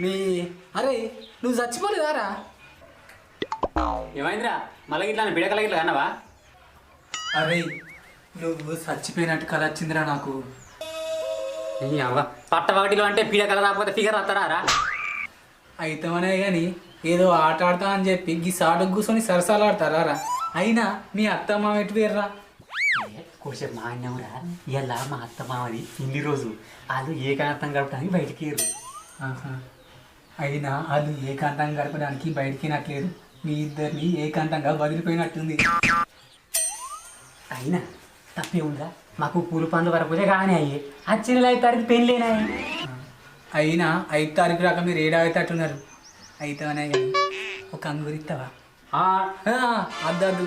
నీ అరే నువ్వు చచ్చిపోలేదారా? ఏమైందిరా మళ్ళీ ఇట్లా బిడకల ఇట్లా అన్నవా? అరే నువ్వు చచ్చిపోయినట్టు కల వచ్చిందిరా నాకు. పట్ట వాటిలో అంటే పీడకల రాకపోతే ఫిగర్ వస్తారా రా? అయితమనే కానీ ఏదో ఆట ఆడతా అని చెప్పి ఈ సాటుకు కూర్చొని సరసాలు ఆడతారా రా? అయినా మీ అత్తమ్మ ఎటు వేర్రా? కొంచెం మా అన్నవురా ఇలా మా అత్త మామది ఇన్ని రోజు వాళ్ళు ఏకాంతం గడపడానికి బయటికి అయినా వాళ్ళు ఏకాంతంగా గడపడానికి బయటికి నట్లేదు, మీ ఇద్దరిని ఏకాంతంగా వదిలిపోయినట్టుంది. అయినా తప్పే ఉందా? మాకు పూలు పండ్లు వరకు కానీ అయ్యి వచ్చిన 5 తారీఖు పెళ్ళినాయి. అయినా 5 తారీఖు రాక మీరు 7 అవుతట్టున్నారు. అయితేనే కానీ ఒక అంగురిస్తావా? ఆ అద్దద్దు